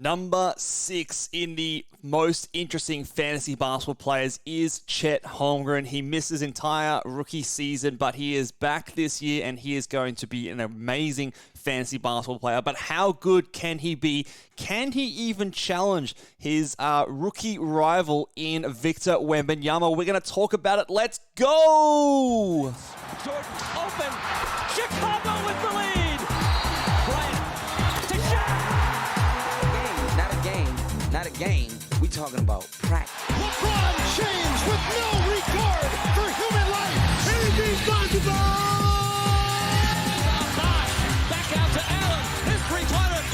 Number 6 in the most interesting fantasy basketball players is Chet Holmgren. He missed his entire rookie season, but he is back this year and he is going to be an amazing fantasy basketball player. But how good can he be? Can he even challenge his rookie rival in Victor Wembanyama? We're going to talk about it. Let's go! Jordan open. Chicago with the lead. Bryant to Shaq. Not a game. We talking about practice. LeBron James with no regard for human life. Irresponsible. Back out to Allen. His three-pointer.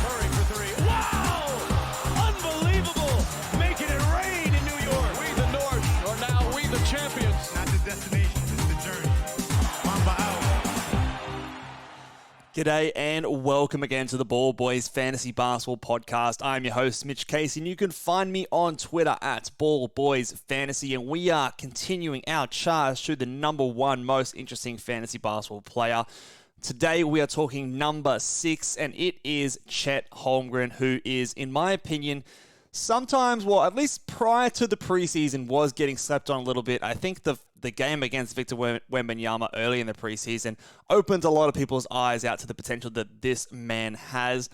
Hurry for three. Wow! Unbelievable. Making it rain in New York. We the North are now we the champions. Not the destination, it's the journey. Mamba out. G'day and welcome again to the Ball Boys Fantasy Basketball Podcast. I'm your host, Mitch Casey, and you can find me on Twitter at Ball Boys Fantasy, and we are continuing our charge through the number 1 most interesting fantasy basketball player. Today we are talking number 6, and it is Chet Holmgren, who is, in my opinion, sometimes, well, at least prior to the preseason, was getting slept on a little bit. I think the game against Victor Wembanyama early in the preseason opened a lot of people's eyes out to the potential that this man has.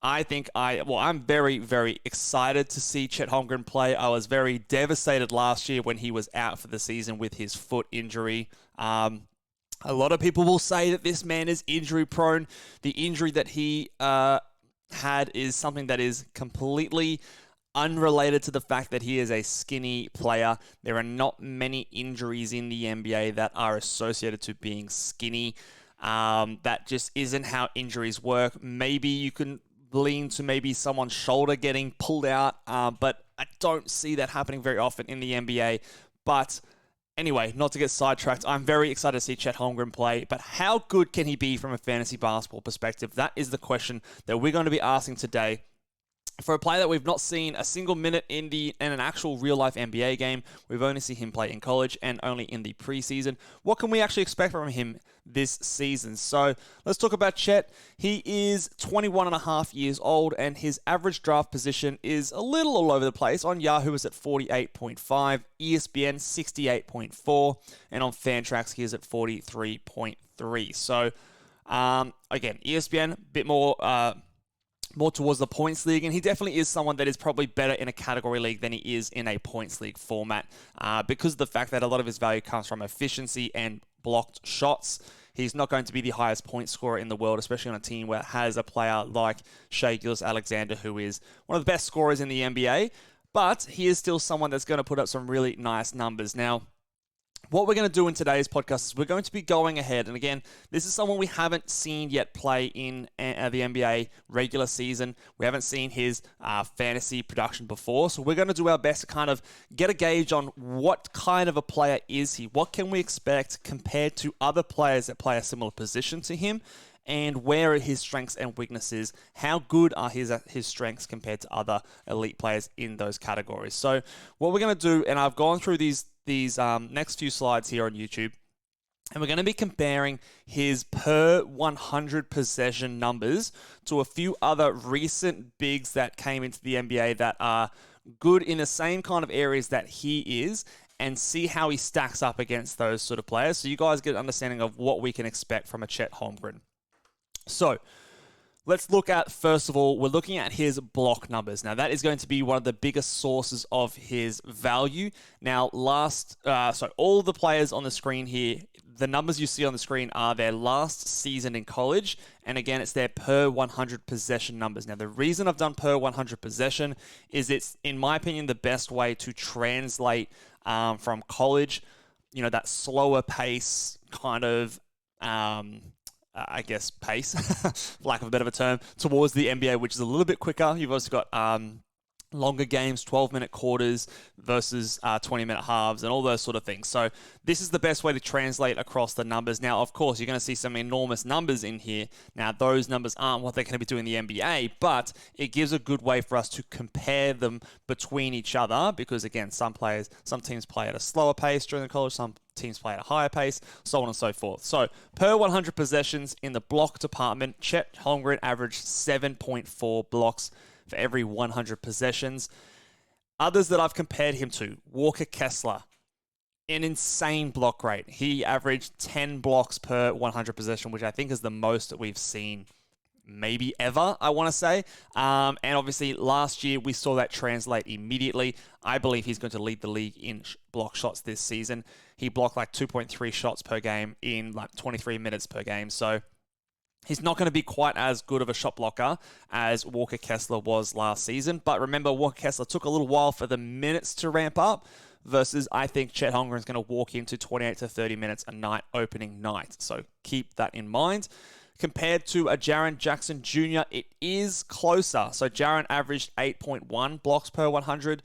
I'm very, very excited to see Chet Holmgren play. I was very devastated last year when he was out for the season with his foot injury. A lot of people will say that this man is injury prone. The injury that he had is something that is completely unrelated to the fact that he is a skinny player. There are not many injuries in the NBA that are associated to being skinny. That just isn't how injuries work. Maybe you can lean to maybe someone's shoulder getting pulled out, but I don't see that happening very often in the NBA. But anyway, not to get sidetracked, I'm very excited to see Chet Holmgren play, but how good can he be from a fantasy basketball perspective? That is the question that we're going to be asking today. For a player that we've not seen a single minute in an actual real-life NBA game, we've only seen him play in college and only in the preseason. What can we actually expect from him this season? So let's talk about Chet. He is 21 and a half years old, and his average draft position is a little all over the place. On Yahoo, is at 48.5, ESPN 68.4, and on Fantrax, he is at 43.3. So, again, ESPN, a bit more towards the points league, and he definitely is someone that is probably better in a category league than he is in a points league format because of the fact that a lot of his value comes from efficiency and blocked shots. He's not going to be the highest point scorer in the world, especially on a team where it has a player like Shai Gilgeous-Alexander, who is one of the best scorers in the NBA, but he is still someone that's going to put up some really nice numbers. Now, what we're going to do in today's podcast is we're going to be going ahead, and again, this is someone we haven't seen yet play in the NBA regular season. We haven't seen his fantasy production before, so we're going to do our best to kind of get a gauge on what kind of a player is he, what can we expect compared to other players that play a similar position to him, and where are his strengths and weaknesses, how good are his strengths compared to other elite players in those categories. So what we're going to do, and I've gone through these next few slides here on YouTube, and we're going to be comparing his per 100 possession numbers to a few other recent bigs that came into the NBA that are good in the same kind of areas that he is, and see how he stacks up against those sort of players, so you guys get an understanding of what we can expect from a Chet Holmgren. So, let's look at, first of all, we're looking at his block numbers. Now, that is going to be one of the biggest sources of his value. Now, all the players on the screen here, the numbers you see on the screen are their last season in college. And again, it's their per 100 possession numbers. Now, the reason I've done per 100 possession is it's, in my opinion, the best way to translate from college, that slower pace kind of pace, for lack of a better term, towards the NBA, which is a little bit quicker. You've also got longer games, 12-minute quarters versus 20-minute halves and all those sort of things. So this is the best way to translate across the numbers. Now, of course, you're going to see some enormous numbers in here. Now, those numbers aren't what they're going to be doing in the NBA, but it gives a good way for us to compare them between each other because, again, some teams play at a slower pace during the college, some teams play at a higher pace, so on and so forth. So per 100 possessions in the block department, Chet Holmgren averaged 7.4 blocks for every 100 possessions. Others that I've compared him to, Walker Kessler, an insane block rate. He averaged 10 blocks per 100 possession, which I think is the most that we've seen maybe ever, I want to say. And obviously last year we saw that translate immediately. I believe he's going to lead the league in block shots this season. He blocked like 2.3 shots per game in like 23 minutes per game. So he's not going to be quite as good of a shot blocker as Walker Kessler was last season. But remember, Walker Kessler took a little while for the minutes to ramp up versus I think Chet Holmgren is going to walk into 28 to 30 minutes a night opening night. So keep that in mind. Compared to a Jaren Jackson Jr., it is closer. So Jaren averaged 8.1 blocks per 100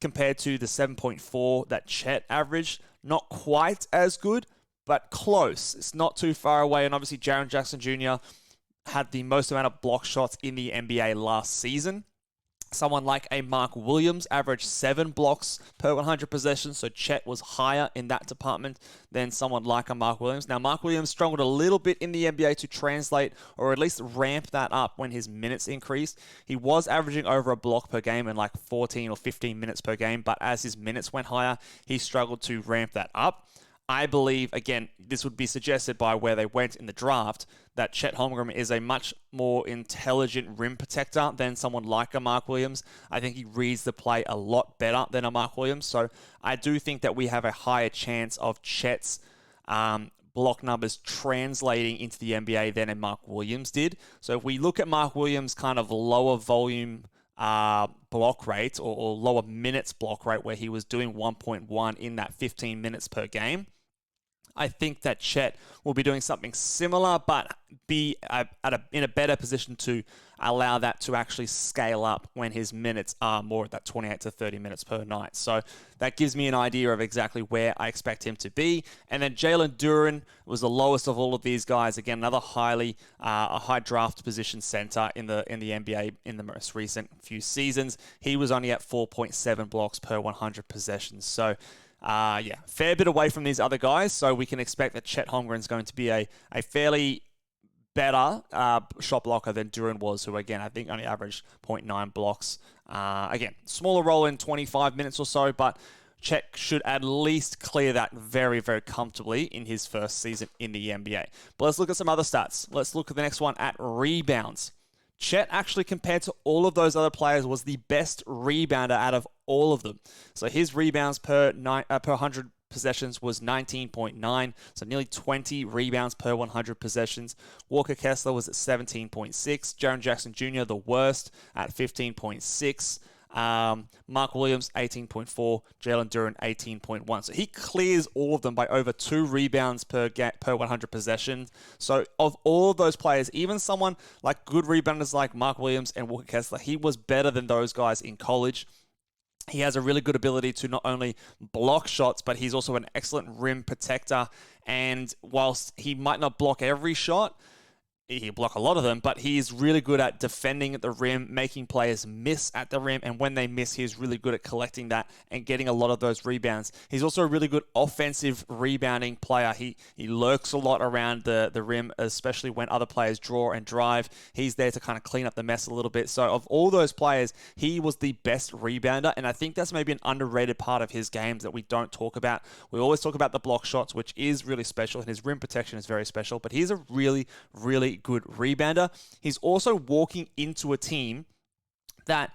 compared to the 7.4 that Chet averaged. Not quite as good, but close. It's not too far away. And obviously Jaren Jackson Jr. had the most amount of block shots in the NBA last season. Someone like a Mark Williams averaged 7 blocks per 100 possessions, so Chet was higher in that department than someone like a Mark Williams. Now, Mark Williams struggled a little bit in the NBA to translate or at least ramp that up when his minutes increased. He was averaging over a block per game in like 14 or 15 minutes per game, but as his minutes went higher, he struggled to ramp that up. I believe, again, this would be suggested by where they went in the draft, that Chet Holmgren is a much more intelligent rim protector than someone like a Mark Williams. I think he reads the play a lot better than a Mark Williams. So I do think that we have a higher chance of Chet's block numbers translating into the NBA than a Mark Williams did. So if we look at Mark Williams' kind of lower volume block rate or lower minutes block rate where he was doing 1.1 in that 15 minutes per game, I think that Chet will be doing something similar, but be in a better position to allow that to actually scale up when his minutes are more at that 28 to 30 minutes per night. So that gives me an idea of exactly where I expect him to be. And then Jalen Duren was the lowest of all of these guys. Again, another a high draft position center in the NBA in the most recent few seasons. He was only at 4.7 blocks per 100 possessions. So fair bit away from these other guys, so we can expect that Chet Holmgren is going to be a fairly better shot blocker than Duren was, who again I think only averaged 0.9 blocks. Again, smaller role in 25 minutes or so, but Chet should at least clear that very, very comfortably in his first season in the NBA. But let's look at some other stats. Let's look at the next one at rebounds. Chet actually, compared to all of those other players, was the best rebounder out of all of them. So his rebounds per 100 possessions was 19.9, so nearly 20 rebounds per 100 possessions. Walker Kessler was at 17.6. Jaren Jackson Jr., the worst, at 15.6. Mark Williams, 18.4. Jalen Duren, 18.1. So he clears all of them by over 2 rebounds per 100 possessions. So of all of those players, even someone like good rebounders like Mark Williams and Walker Kessler, he was better than those guys in college. He has a really good ability to not only block shots, but he's also an excellent rim protector. And whilst he might not block every shot, he'll block a lot of them, but he's really good at defending at the rim, making players miss at the rim, and when they miss, he's really good at collecting that and getting a lot of those rebounds. He's also a really good offensive rebounding player. He lurks a lot around the rim, especially when other players draw and drive. He's there to kind of clean up the mess a little bit. So of all those players, he was the best rebounder, and I think that's maybe an underrated part of his game that we don't talk about. We always talk about the block shots, which is really special, and his rim protection is very special, but he's a really, really good rebounder. He's also walking into a team that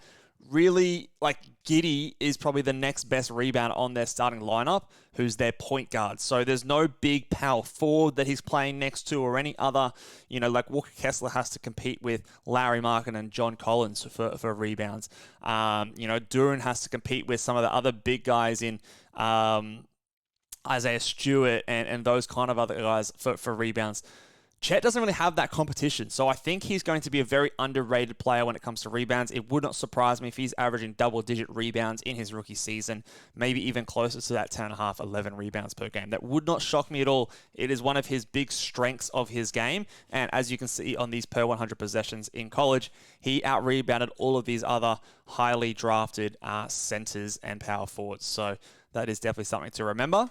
really, like, Giddey is probably the next best rebounder on their starting lineup, who's their point guard. So there's no big power forward that he's playing next to or any other, like Walker Kessler has to compete with Larry Markin and John Collins for rebounds. Duren has to compete with some of the other big guys in Isaiah Stewart and those kind of other guys for rebounds. Chet doesn't really have that competition, so I think he's going to be a very underrated player when it comes to rebounds. It would not surprise me if he's averaging double-digit rebounds in his rookie season, maybe even closer to that 10.5, 11 rebounds per game. That would not shock me at all. It is one of his big strengths of his game, and as you can see on these per 100 possessions in college, he out-rebounded all of these other highly drafted centers and power forwards, so that is definitely something to remember.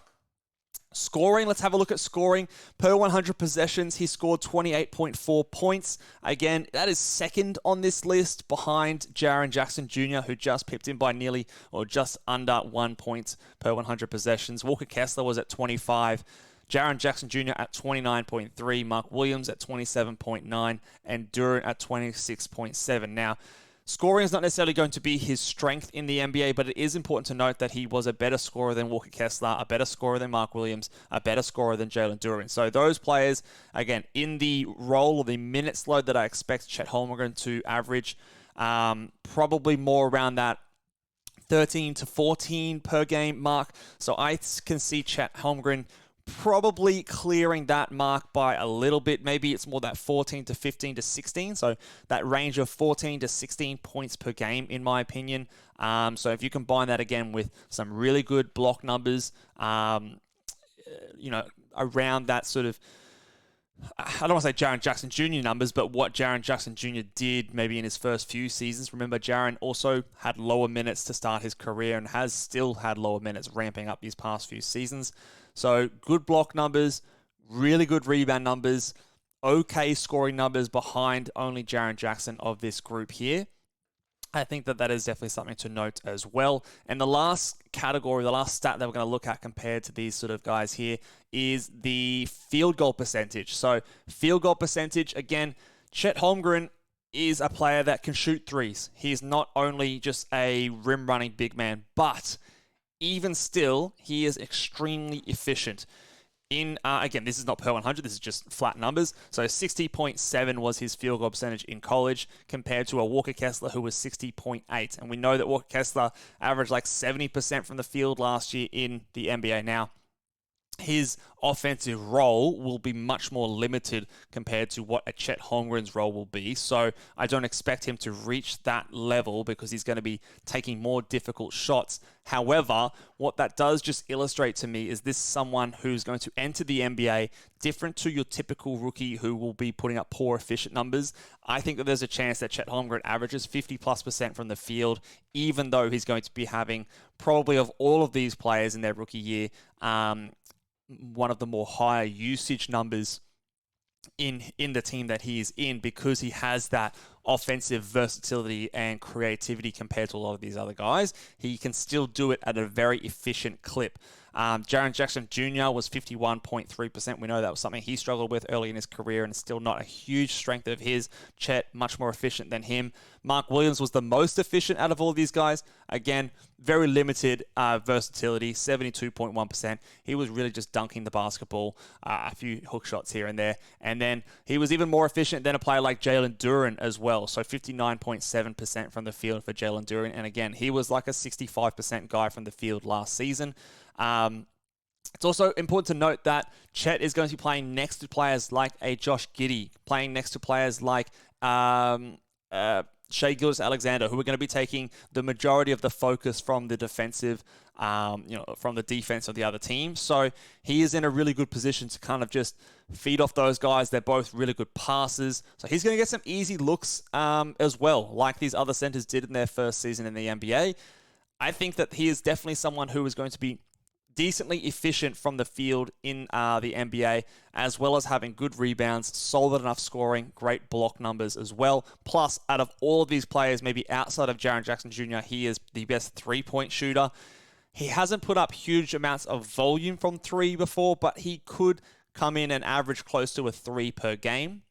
Scoring, let's have a look at scoring. Per 100 possessions, he scored 28.4 points. Again, that is second on this list behind Jaren Jackson Jr., who just pipped him by nearly or just under 1 point per 100 possessions. Walker Kessler was at 25. Jaren Jackson Jr. at 29.3. Mark Williams at 27.9. And Duren at 26.7. Now, scoring is not necessarily going to be his strength in the NBA, but it is important to note that he was a better scorer than Walker Kessler, a better scorer than Mark Williams, a better scorer than Jalen Duren. So those players, again, in the role or the minutes load that I expect Chet Holmgren to average, probably more around that 13 to 14 per game mark. So I can see Chet Holmgren probably clearing that mark by a little bit. Maybe it's more that 14 to 15 to 16. So that range of 14 to 16 points per game, in my opinion. So if you combine that again with some really good block numbers, around that sort of, I don't want to say Jaren Jackson Jr. numbers, but what Jaren Jackson Jr. did maybe in his first few seasons. Remember, Jaren also had lower minutes to start his career and has still had lower minutes ramping up these past few seasons. So good block numbers, really good rebound numbers, okay scoring numbers behind only Jaren Jackson of this group here. I think that is definitely something to note as well. And the last category, the last stat that we're going to look at compared to these sort of guys here is the field goal percentage. So field goal percentage, again, Chet Holmgren is a player that can shoot threes. He's not only just a rim-running big man, but even still, he is extremely efficient. Again, this is not per 100, this is just flat numbers. So 60.7 was his field goal percentage in college compared to a Walker Kessler who was 60.8. And we know that Walker Kessler averaged like 70% from the field last year in the NBA. Now, his offensive role will be much more limited compared to what a Chet Holmgren's role will be. So I don't expect him to reach that level because he's going to be taking more difficult shots. However, what that does just illustrate to me is this someone who's going to enter the NBA different to your typical rookie who will be putting up poor efficient numbers. I think that there's a chance that Chet Holmgren averages 50+% from the field, even though he's going to be having probably of all of these players in their rookie year, one of the more higher usage numbers in the team that he is in because he has that offensive versatility and creativity compared to a lot of these other guys. He can still do it at a very efficient clip. Jaren Jackson Jr. was 51.3%. We know that was something he struggled with early in his career and it's still not a huge strength of his. Chet, much more efficient than him. Mark Williams was the most efficient out of all of these guys. Again, very limited versatility, 72.1%. He was really just dunking the basketball, a few hook shots here and there. And then he was even more efficient than a player like Jalen Duren as well. So 59.7% from the field for Jalen Duren. And again, he was like a 65% guy from the field last season. It's also important to note that Chet is going to be playing next to players like a Josh Giddey, playing next to players like Shai Gilgeous-Alexander, who are going to be taking the majority of the focus from the defensive, from the defense of the other team. So he is in a really good position to kind of just feed off those guys. They're both really good passers. So he's going to get some easy looks as well, like these other centers did in their first season in the NBA. I think that he is definitely someone who is going to be decently efficient from the field in the NBA, as well as having good rebounds, solid enough scoring, great block numbers as well. Plus, out of all of these players, maybe outside of Jaren Jackson Jr., he is the best three-point shooter. He hasn't put up huge amounts of volume from three before, but he could come in and average close to a 3 per game,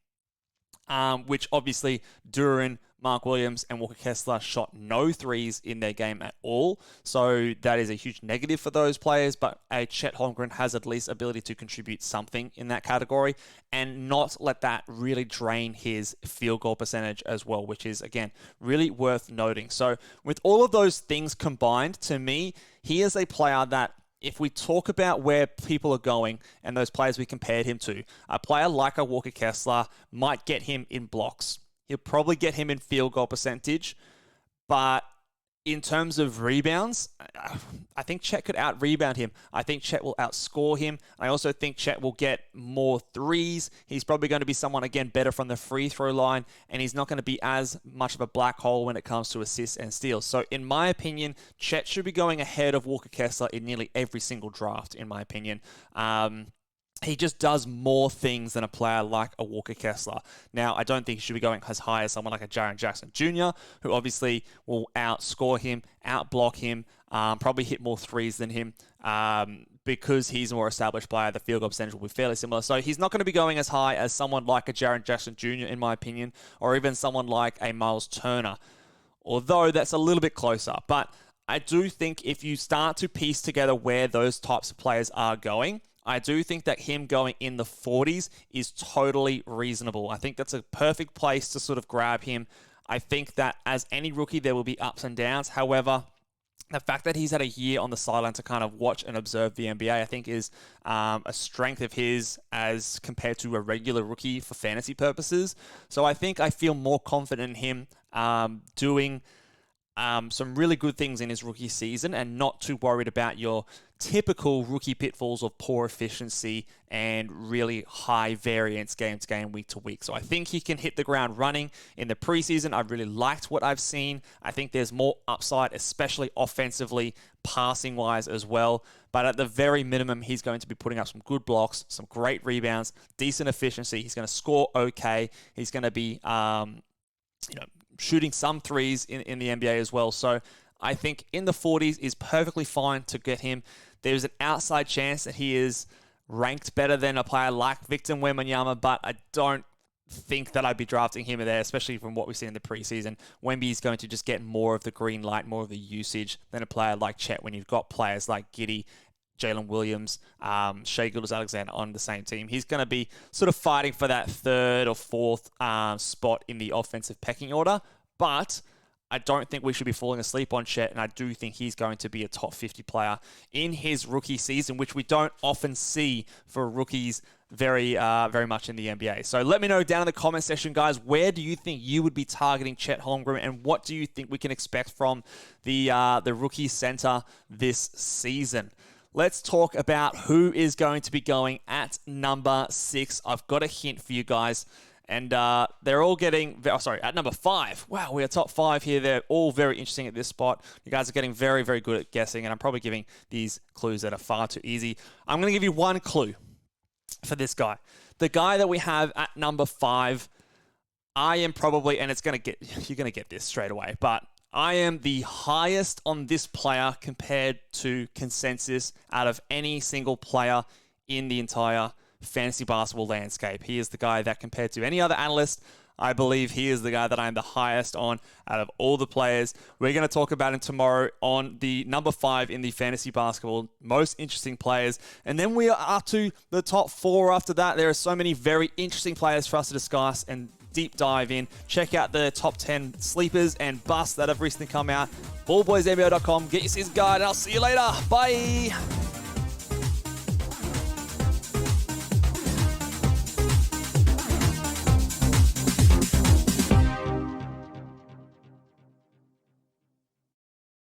which obviously Duren, Mark Williams, and Walker Kessler shot no threes in their game at all. So that is a huge negative for those players, but a Chet Holmgren has at least ability to contribute something in that category and not let that really drain his field goal percentage as well, which is, again, really worth noting. So with all of those things combined, to me, he is a player that if we talk about where people are going and those players we compared him to, a player like a Walker Kessler might get him in blocks. He'll probably get him in field goal percentage, but in terms of rebounds, I think Chet could out-rebound him. I think Chet will outscore him. I also think Chet will get more threes. He's probably going to be someone, again, better from the free throw line, and he's not going to be as much of a black hole when it comes to assists and steals. So, in my opinion, Chet should be going ahead of Walker Kessler in nearly every single draft, in my opinion. He just does more things than a player like a Walker Kessler. Now, I don't think he should be going as high as someone like a Jaren Jackson Jr., who obviously will outscore him, outblock him, probably hit more threes than him because he's a more established player. The field goal percentage will be fairly similar. So he's not going to be going as high as someone like a Jaren Jackson Jr., in my opinion, or even someone like a Miles Turner, although that's a little bit closer. But I do think if you start to piece together where those types of players are going, I do think that him going in the 40s is totally reasonable. I think that's a perfect place to sort of grab him. I think that as any rookie, there will be ups and downs. However, the fact that he's had a year on the sideline to kind of watch and observe the NBA, I think is a strength of his as compared to a regular rookie for fantasy purposes. So I think I feel more confident in him doing some really good things in his rookie season and not too worried about your typical rookie pitfalls of poor efficiency and really high variance game to game, week to week. So I think he can hit the ground running in the preseason. I've really liked what I've seen. I think there's more upside, especially offensively, passing wise as well. But at the very minimum, he's going to be putting up some good blocks, some great rebounds, decent efficiency. He's going to score okay. He's going to be, shooting some threes in the NBA as well. So I think in the 40s is perfectly fine to get him. There's an outside chance that he is ranked better than a player like Victor Wembanyama, but I don't think that I'd be drafting him there, especially from what we've seen in the preseason. Wemby is going to just get more of the green light, more of the usage than a player like Chet when you've got players like Giddey, Jalen Williams, Shai Gilgeous-Alexander on the same team. He's going to be sort of fighting for that third or fourth spot in the offensive pecking order, but I don't think we should be falling asleep on Chet, and I do think he's going to be a top 50 player in his rookie season, which we don't often see for rookies very much in the NBA. So let me know down in the comment section, guys, where do you think you would be targeting Chet Holmgren, and what do you think we can expect from the rookie center this season? Let's talk about who is going to be going at number 6. I've got a hint for you guys. And they're all getting... at number 5. Wow, we are top 5 here. They're all very interesting at this spot. You guys are getting very, very good at guessing, and I'm probably giving these clues that are far too easy. I'm going to give you one clue for this guy. The guy that we have at number 5, I am probably... And you're going to get this straight away, but I am the highest on this player compared to consensus out of any single player in the entire fantasy basketball landscape. He is the guy that, compared to any other analyst, I believe he is the guy that I am the highest on out of all the players. We're going to talk about him tomorrow on the number 5 in the fantasy basketball most interesting players. And then we are up to the top 4 after that. There are so many very interesting players for us to discuss and deep dive in. Check out the top 10 sleepers and busts that have recently come out. ballboysnba.com. Get your season guide, and I'll see you later. Bye.